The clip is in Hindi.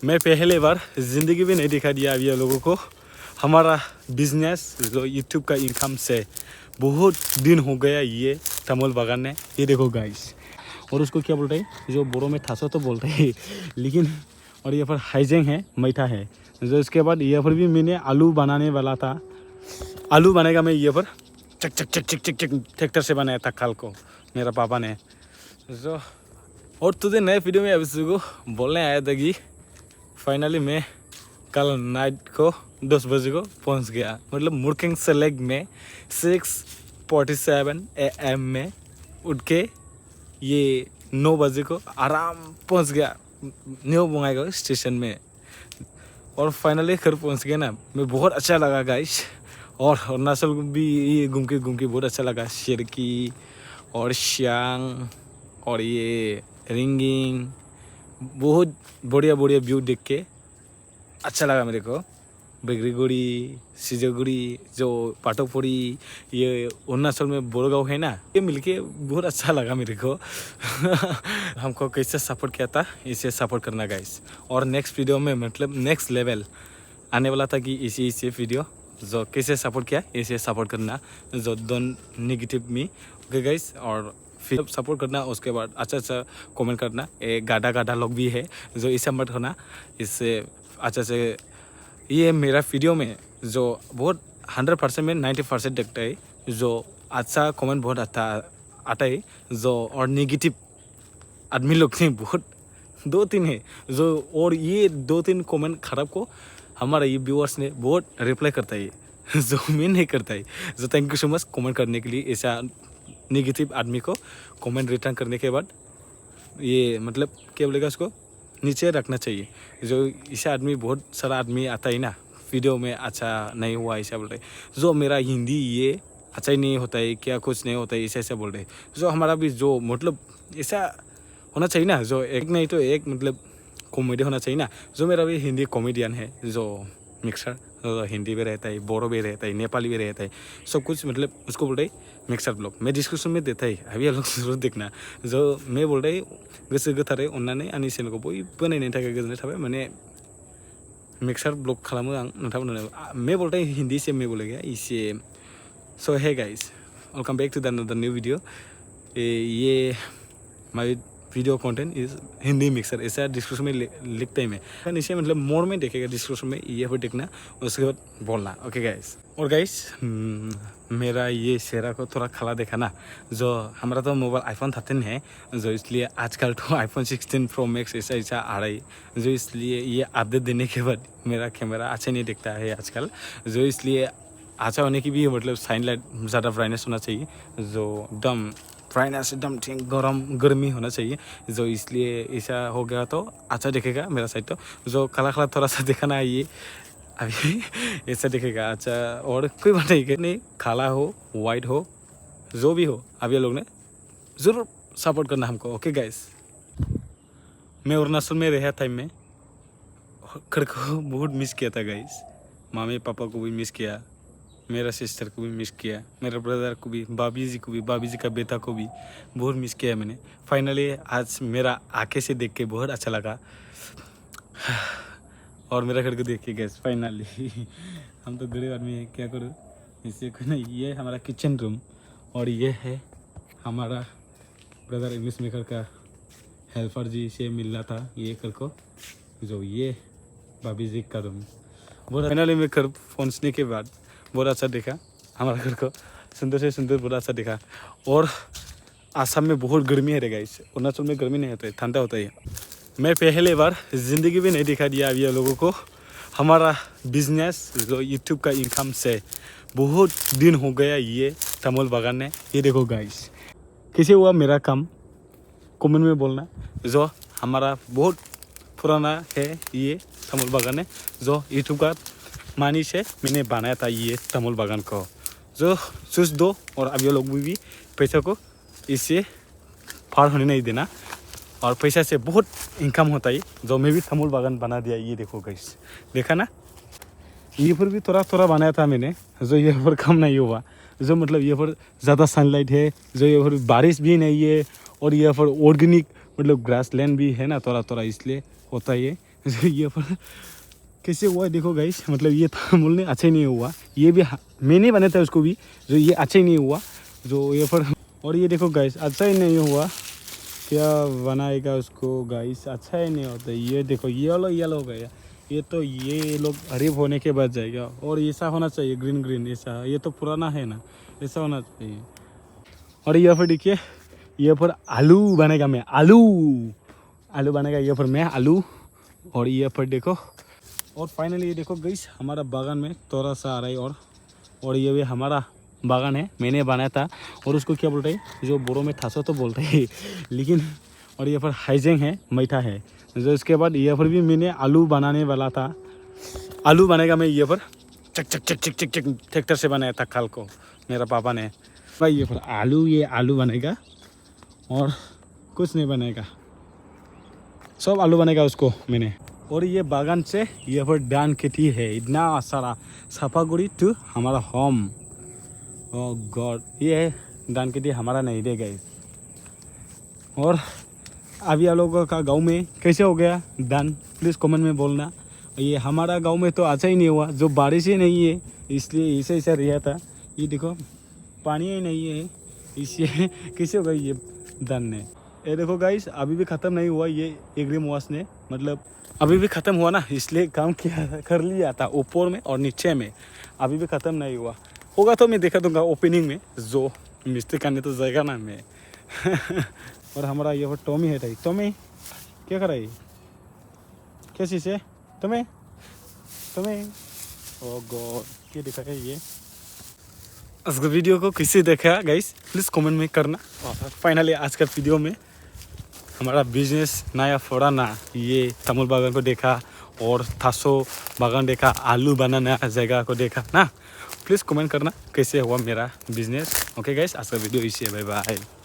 मैं पहले बार ज़िंदगी में नहीं दिखा दिया अभी लोगों को हमारा बिजनेस जो यूट्यूब का इनकम से बहुत दिन हो गया ये तमोल बागान है। ये देखो गाइस, और उसको क्या बोलते हैं जो बोरो में थासो तो बोलते हैं लेकिन, और ये पर हाइजेंग है, मीठा है। जो इसके बाद ये पर भी मैंने आलू बनाने वाला था, आलू बनेगा मैं ये पर चक चक चक चक चक चक ट्रैक्टर से बनाया था कल को मेरा पापा ने। जो और तुझे नए वीडियो में अभी को बोलने आया था कि फाइनली मैं कल नाइट को 10 बजे को पहुंच गया, मतलब मुर्किंग सेलेक्ट में 6:47 AM में उठ के ये 9 बजे को आराम पहुंच गया न्यू बंगाईगांव स्टेशन में। और फाइनली घर पहुंच गया ना, मैं बहुत अच्छा लगा गाइस। और अरुणाचल भी ये घूम के बहुत अच्छा लगा, शेरकी और श्यांग और ये रिंगिंग, बहुत बढ़िया व्यू देख के अच्छा लगा मेरे को। बेगरीगुड़ी, सिजोगुड़ी, जो पाटोपुरी, ये अरुणाचल में बोरगांव है ना, ये मिलके बहुत अच्छा लगा मेरे को हमको कैसे सपोर्ट किया था इसे सपोर्ट करना गाइस। और नेक्स्ट वीडियो में मतलब नेक्स्ट लेवल आने वाला था कि इसे वीडियो जो कैसे सपोर्ट किया इसे सपोर्ट करना, जो don't negative me, okay guys. और फिर सपोर्ट करना, उसके बाद अच्छा कमेंट करना। एक गाढ़ा लोग भी है जो इसे मत करना, इससे अच्छा से ये मेरा वीडियो में जो बहुत 100% में 90% देखता है, जो अच्छा कमेंट बहुत आता है, जो और नेगेटिव आदमी लोग ने बहुत 2-3 है जो, और ये 2-3 कमेंट खराब को हमारा ये व्यूअर्स ने बहुत रिप्लाई करता है जो मैं नहीं करता है। जो thank you so much comment करने के लिए। ऐसा नेगेटिव आदमी को कमेंट रिटर्न करने के बाद ये मतलब क्या बोलेगा उसको नीचे रखना चाहिए। जो ऐसा आदमी बहुत सारा आदमी आता है ना वीडियो में, अच्छा नहीं हुआ ऐसा बोल रहे, जो मेरा हिंदी ये अच्छा ही नहीं होता है, क्या कुछ नहीं होता है ऐसा बोल रहे। जो हमारा भी जो मतलब ऐसा होना चाहिए ना, जो एक नहीं तो एक मतलब कॉमेडी होना चाहिए ना। जो मेरा भी हिंदी कॉमेडियन है, जो मिक्सर, जो हिंदी भी रहता है, बोरो भी रहता है, नेपाली भी रहता है, सब कुछ मतलब उसको बोल रहे मिक्सर ब्लॉग। मैं डिस्क्रिप्शन में देता है, अभी आप लोग जरूर देखना। जो मैं बोल रहे गोसो गोथारै अन्नानै आंनि चेनेलखौ बयबो नायनायनि थाखाय गोजोननाय थाबाय। माने मिक्सर ब्लॉग खालामो आं नोंथांमोननो। मैं बोलते हिंदी से मैं बोलेगा इसे। So hey guys, welcome back to the another new video. ये my video content is Hindi mixer, ऐसा डिस्क्रिप्शन में लिखता ही मैं नीचे, मतलब मोर में देखेगा डिस्क्रिप्शन में, ये पर देखना, उसके बाद बोलना, ओके गाइस। और गाइस मेरा ये चेहरा को थोड़ा खला देखा ना, जो हमारा तो मोबाइल iPhone 13 है, जो इसलिए आजकल तो iPhone 16 Pro Max ऐसा आ रहा है, जो इसलिए ये अपडेट देने के बाद मेरा कैमरा अच्छा नहीं दिखता है आजकल। जो इसलिए अच्छा होने की भी मतलब साइन लाइट ज़्यादा ब्राइटनेस होना चाहिए, जो एकदम ब्राइटनेस एकदम ठीक गर्मी होना चाहिए, जो इसलिए ऐसा हो गया तो अच्छा दिखेगा मेरा साइड। तो जो काला थोड़ा सा दिखाना है ये अभी ऐसा दिखेगा अच्छा। और कोई बात नहीं काला हो वाइट हो जो भी हो, अभी लोग ने ज़रूर सपोर्ट करना हमको, ओके गाइस। मैं अरुणाचल में रहा टाइम में घर को बहुत मिस किया था गाइस। मम्मी पापा को भी मिस किया, मेरा सिस्टर को भी मिस किया, मेरे ब्रदर को भी, भाभी जी को भी, भाभी जी का बेटा को भी बहुत मिस किया मैंने। फाइनली आज मेरा आंखें से देख के बहुत अच्छा लगा और मेरा घर को देख के गैस फाइनली हम तो गरीब आदमी है, क्या करूँ इससे कोई नहीं। ये हमारा किचन रूम, और ये है हमारा ब्रदर इंग्लिश मेकर का हेल्पर जी से मिलना था ये घर को, जो ये भाभी जी का रूम। बहुत फाइनली मैं घर पहुँचने के बाद बहुत अच्छा देखा हमारा घर को, सुंदर से सुंदर बहुत अच्छा देखा। और आसाम में बहुत गर्मी है गाइस, अरुणाचल में गर्मी नहीं होता है, ठंडा होता है। मैं पहले बार ज़िंदगी में नहीं दिखा दिया अभी लोगों को हमारा बिजनेस जो यूट्यूब का इनकम से बहुत दिन हो गया ये तमोल बागान है। ये देखो गाइस कैसे हुआ मेरा काम, कमेंट में बोलना। जो हमारा बहुत पुराना है ये तमोल बागान है, जो यूट्यूब का मानी से मैंने बनाया था ये तमोल बागान को। जो चूज दो और अभी लोग भी पैसा को इससे पार होने नहीं देना, और पैसा से बहुत इनकम होता है। जो मैं भी तमोल बागान बना दिया, ये देखो गाइस, देखा ना, ये पर भी थोड़ा बनाया था मैंने, जो ये पर कम नहीं हुआ, जो मतलब ये पर ज़्यादा सनलाइट है, जो ये पर बारिश भी नहीं है, और ये पर ऑर्गेनिक मतलब ग्रास लैंड भी है ना थोड़ा इसलिए होता है ये। ये पर कैसे हुआ देखो गाइस, मतलब ये तामुल ने अच्छा ही नहीं हुआ, ये भी मैंने बनाया था उसको भी, जो ये अच्छा ही नहीं हुआ जो ये पर। और ये देखो गाइस अच्छा ही नहीं हुआ, क्या बनाएगा उसको गाइस, अच्छा ही नहीं होता। ये देखो येलो हो गया, ये तो ये लोग हरीब होने के बाद जाएगा। और ऐसा होना चाहिए ग्रीन ग्रीन ऐसा, ये तो पुराना है ना, ऐसा होना चाहिए। और ये पर देखिए, ये पर आलू बनेगा, मैं आलू बनेगा ये पर मैं आलू। और ये पर देखो, और फाइनली ये देखो गाइस हमारा बागान में थोड़ा सा आ रहा है। और ये भी हमारा बागान है, मैंने बनाया था। और उसको क्या बोलते हैं, जो बोरो में थासो तो बोलते हैं लेकिन। और ये पर हाइजेंग है, मीठा है। जो इसके बाद ये पर भी मैंने आलू बनाने वाला था, आलू बनेगा मैं ये पर चक चक चक चक चक चक ट्रैक्टर से बनाया था कल को मेरा पापा ने भाई। ये पर आलू, ये आलू बनेगा और कुछ नहीं बनेगा, सब आलू बनेगा उसको मैंने। और ये बागान से ये पर धान खेती है इतना सारा, साफागुड़ी टू हमारा होम। ओह गॉड, ये धान खेती हमारा नहीं देगा। और अभी आप लोगों का गांव में कैसे हो गया धान, प्लीज़ कमेंट में बोलना। ये हमारा गांव में तो अच्छा ही नहीं हुआ, जो बारिश ही नहीं है इसलिए ऐसा रहा था। ये देखो पानी ही नहीं है, इसलिए कैसे होगा ये धान ने। ये देखो गाइस अभी भी ख़त्म नहीं हुआ, ये एग्रीम वॉश ने मतलब अभी भी ख़त्म हुआ ना, इसलिए काम किया कर लिया था ऊपर में और नीचे में, अभी भी ख़त्म नहीं हुआ। होगा तो मैं देखा दूंगा ओपनिंग में, जो मिस्त्री करने तो जाएगा ना मैं और हमारा ये टॉमी है भाई, टॉमी क्या कर रही, कैसी से तुम्हें ओ गॉड क्या दिखा है ये। आज का वीडियो को किसी देखा गाइस प्लीज़ कमेंट में करना। और फाइनली आज का वीडियो में हमारा बिजनेस नया पुराना ये तामुल बागान को देखा और थासो बागान देखा, आलू बनाना जगह को देखा ना। प्लीज़ कमेंट करना कैसे हुआ मेरा बिजनेस। ओके गाइस आज का वीडियो इसी है, बाय बाय।